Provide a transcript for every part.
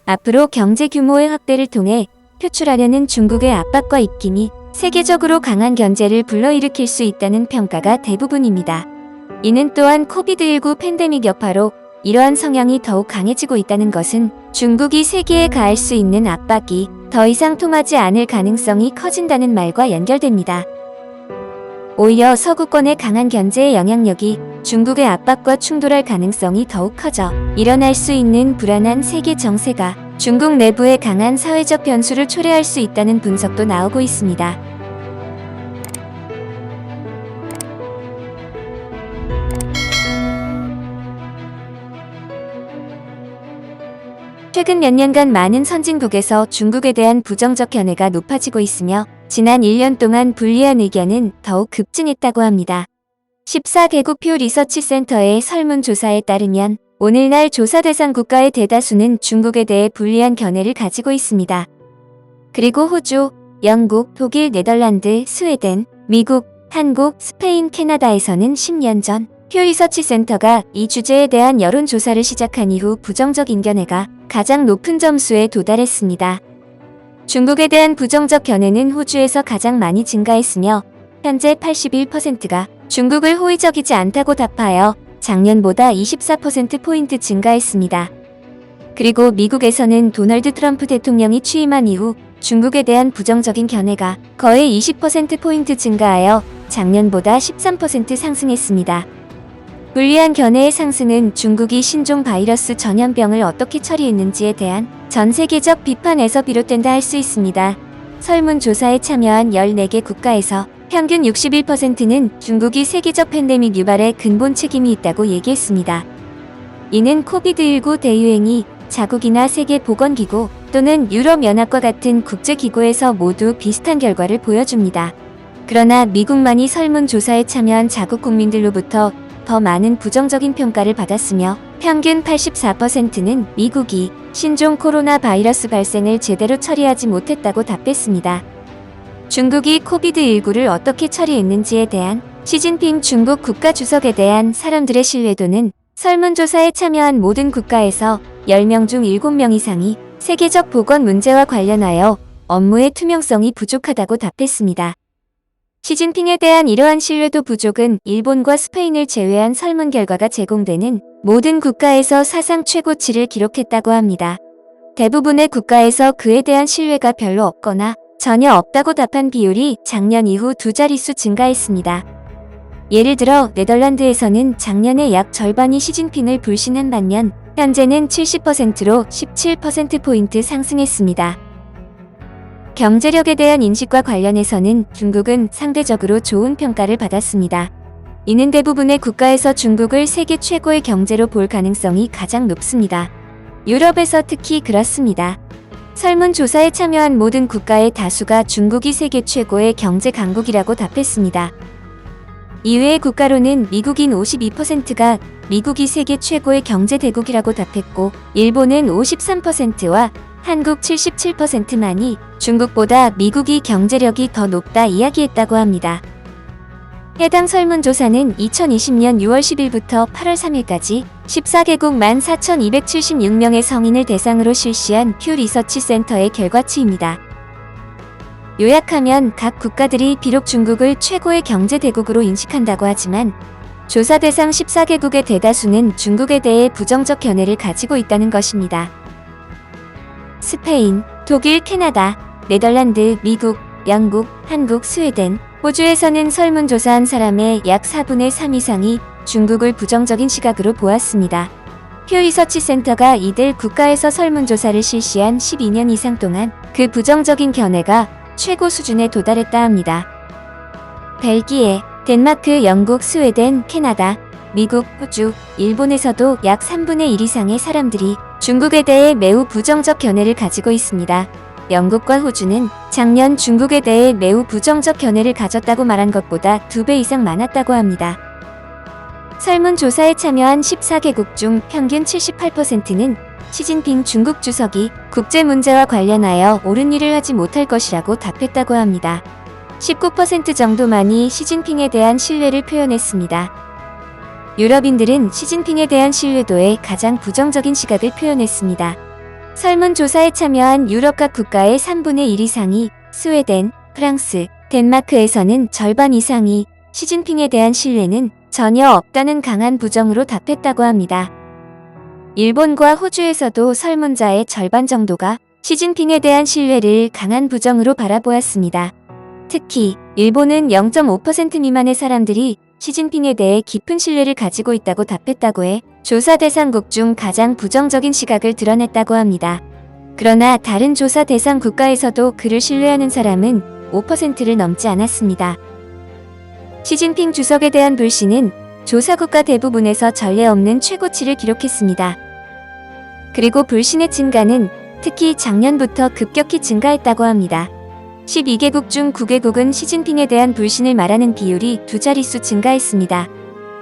앞으로 경제 규모의 확대를 통해 표출하려는 중국의 압박과 입김이 세계적으로 강한 견제를 불러일으킬 수 있다는 평가가 대부분입니다. 이는 또한 코비드19 팬데믹 여파로 이러한 성향이 더욱 강해지고 있다는 것은 중국이 세계에 가할 수 있는 압박이 더 이상 통하지 않을 가능성이 커진다는 말과 연결됩니다. 오히려 서구권의 강한 견제의 영향력이 중국의 압박과 충돌할 가능성이 더욱 커져 일어날 수 있는 불안한 세계 정세가 중국 내부의 강한 사회적 변수를 초래할 수 있다는 분석도 나오고 있습니다. 최근 몇 년간 많은 선진국에서 중국에 대한 부정적 견해가 높아지고 있으며 지난 1년 동안 불리한 의견은 더욱 급증했다고 합니다. 14개국 퓨 리서치 센터의 설문조사에 따르면 오늘날 조사 대상 국가의 대다수는 중국에 대해 불리한 견해를 가지고 있습니다. 그리고 호주, 영국, 독일, 네덜란드, 스웨덴, 미국, 한국, 스페인, 캐나다에서는 10년 전 퓨 리서치 센터가 이 주제에 대한 여론조사를 시작한 이후 부정적인 견해가 가장 높은 점수에 도달했습니다. 중국에 대한 부정적 견해는 호주에서 가장 많이 증가했으며 현재 81%가 중국을 호의적이지 않다고 답하여 작년보다 24%포인트 증가했습니다. 그리고 미국에서는 도널드 트럼프 대통령이 취임한 이후 중국에 대한 부정적인 견해가 거의 20%포인트 증가하여 작년보다 13% 상승했습니다. 불리한 견해의 상승은 중국이 신종 바이러스 전염병을 어떻게 처리했는지에 대한 전 세계적 비판에서 비롯된다 할 수 있습니다. 설문조사에 참여한 14개 국가에서 평균 61%는 중국이 세계적 팬데믹 유발에 근본 책임이 있다고 얘기했습니다. 이는 코비드19 대유행이 자국이나 세계보건기구 또는 유럽연합과 같은 국제기구에서 모두 비슷한 결과를 보여줍니다. 그러나 미국만이 설문조사에 참여한 자국 국민들로부터 더 많은 부정적인 평가를 받았으며 평균 84%는 미국이 신종 코로나 바이러스 발생을 제대로 처리하지 못했다고 답했습니다. 중국이 코비드19를 어떻게 처리했는지에 대한 시진핑 중국 국가주석에 대한 사람들의 신뢰도는 설문조사에 참여한 모든 국가에서 10명 중 7명 이상이 세계적 보건 문제와 관련하여 업무의 투명성이 부족하다고 답했습니다. 시진핑에 대한 이러한 신뢰도 부족은 일본과 스페인을 제외한 설문 결과가 제공되는 모든 국가에서 사상 최고치를 기록했다고 합니다. 대부분의 국가에서 그에 대한 신뢰가 별로 없거나 전혀 없다고 답한 비율이 작년 이후 두 자릿수 증가했습니다. 예를 들어 네덜란드에서는 작년에 약 절반이 시진핑을 불신한 반면 현재는 70%로 17%포인트 상승했습니다. 경제력에 대한 인식과 관련해서는 중국은 상대적으로 좋은 평가를 받았습니다. 이는 대부분의 국가에서 중국을 세계 최고의 경제로 볼 가능성이 가장 높습니다. 유럽에서 특히 그렇습니다. 설문조사에 참여한 모든 국가의 다수가 중국이 세계 최고의 경제 강국이라고 답했습니다. 이외의 국가로는 미국인 52%가 미국이 세계 최고의 경제 대국이라고 답했고 일본은 53%와 한국 77%만이 중국보다 미국이 경제력이 더 높다 이야기했다고 합니다. 해당 설문조사는 2020년 6월 10일부터 8월 3일까지 14개국 14,276명의 성인을 대상으로 실시한 퓨 리서치 센터의 결과치입니다. 요약하면 각 국가들이 비록 중국을 최고의 경제 대국으로 인식한다고 하지만 조사 대상 14개국의 대다수는 중국에 대해 부정적 견해를 가지고 있다는 것입니다. 스페인, 독일, 캐나다, 네덜란드, 미국, 영국, 한국, 스웨덴, 호주에서는 설문조사한 사람의 약 4분의 3 이상이 중국을 부정적인 시각으로 보았습니다. 퓨 리서치 센터가 이들 국가에서 설문조사를 실시한 12년 이상 동안 그 부정적인 견해가 최고 수준에 도달했다 합니다. 벨기에, 덴마크, 영국, 스웨덴, 캐나다, 미국, 호주, 일본에서도 약 3분의 1 이상의 사람들이 중국에 대해 매우 부정적 견해를 가지고 있습니다. 영국과 호주는 작년 중국에 대해 매우 부정적 견해를 가졌다고 말한 것보다 2배 이상 많았다고 합니다. 설문조사에 참여한 14개국 중 평균 78%는 시진핑 중국 주석이 국제 문제와 관련하여 옳은 일을 하지 못할 것이라고 답했다고 합니다. 19% 정도만이 시진핑에 대한 신뢰를 표현했습니다. 유럽인들은 시진핑에 대한 신뢰도에 가장 부정적인 시각을 표현했습니다. 설문조사에 참여한 유럽 각 국가의 3분의 1 이상이 스웨덴, 프랑스, 덴마크에서는 절반 이상이 시진핑에 대한 신뢰는 전혀 없다는 강한 부정으로 답했다고 합니다. 일본과 호주에서도 설문자의 절반 정도가 시진핑에 대한 신뢰를 강한 부정으로 바라보았습니다. 특히 일본은 0.5% 미만의 사람들이 시진핑에 대해 깊은 신뢰를 가지고 있다고 답했다고 해 조사 대상국 중 가장 부정적인 시각을 드러냈다고 합니다. 그러나 다른 조사 대상 국가에서도 그를 신뢰하는 사람은 5%를 넘지 않았습니다. 시진핑 주석에 대한 불신은 조사 국가 대부분에서 전례 없는 최고치를 기록했습니다. 그리고 불신의 증가는 특히 작년부터 급격히 증가했다고 합니다. 12개국 중 9개국은 시진핑에 대한 불신을 말하는 비율이 두 자릿수 증가했습니다.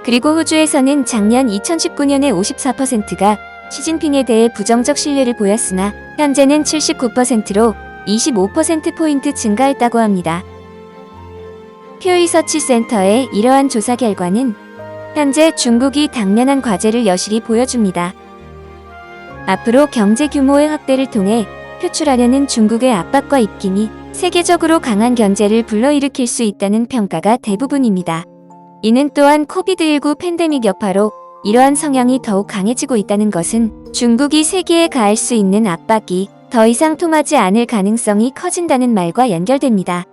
그리고 호주에서는 작년 2019년에 54%가 시진핑에 대해 부정적 신뢰를 보였으나 현재는 79%로 25%포인트 증가했다고 합니다. 퓨 리서치 센터의 이러한 조사 결과는 현재 중국이 당면한 과제를 여실히 보여줍니다. 앞으로 경제 규모의 확대를 통해 표출하려는 중국의 압박과 입김이 세계적으로 강한 견제를 불러일으킬 수 있다는 평가가 대부분입니다. 이는 또한 코비드19 팬데믹 여파로 이러한 성향이 더욱 강해지고 있다는 것은 중국이 세계에 가할 수 있는 압박이 더 이상 통하지 않을 가능성이 커진다는 말과 연결됩니다.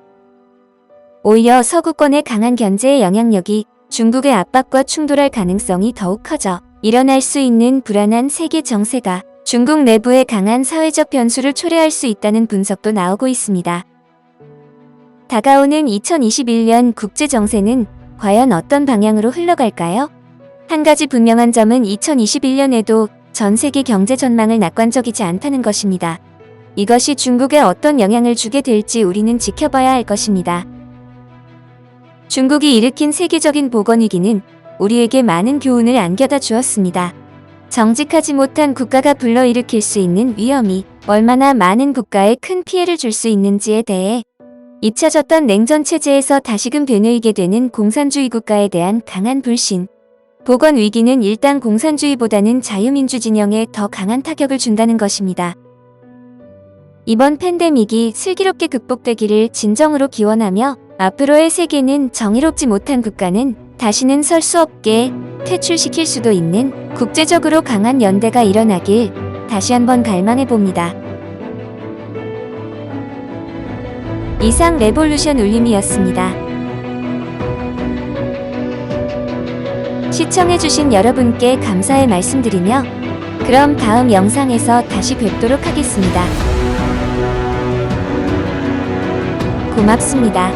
오히려 서구권의 강한 견제의 영향력이 중국의 압박과 충돌할 가능성이 더욱 커져 일어날 수 있는 불안한 세계 정세가 중국 내부의 강한 사회적 변수를 초래할 수 있다는 분석도 나오고 있습니다. 다가오는 2021년 국제 정세는 과연 어떤 방향으로 흘러갈까요? 한 가지 분명한 점은 2021년에도 전 세계 경제 전망을 낙관적이지 않다는 것입니다. 이것이 중국에 어떤 영향을 주게 될지 우리는 지켜봐야 할 것입니다. 중국이 일으킨 세계적인 보건위기는 우리에게 많은 교훈을 안겨다 주었습니다. 정직하지 못한 국가가 불러일으킬 수 있는 위험이 얼마나 많은 국가에 큰 피해를 줄 수 있는지에 대해 잊혀졌던 냉전 체제에서 다시금 되뇌이게 되는 공산주의 국가에 대한 강한 불신. 보건 위기는 일단 공산주의보다는 자유민주 진영에 더 강한 타격을 준다는 것입니다. 이번 팬데믹이 슬기롭게 극복되기를 진정으로 기원하며 앞으로의 세계는 정의롭지 못한 국가는 다시는 설 수 없게 퇴출시킬 수도 있는 국제적으로 강한 연대가 일어나길 다시 한번 갈망해봅니다. 이상 레볼루션 울림이었습니다. 시청해주신 여러분께 감사의 말씀드리며 그럼 다음 영상에서 다시 뵙도록 하겠습니다. 고맙습니다.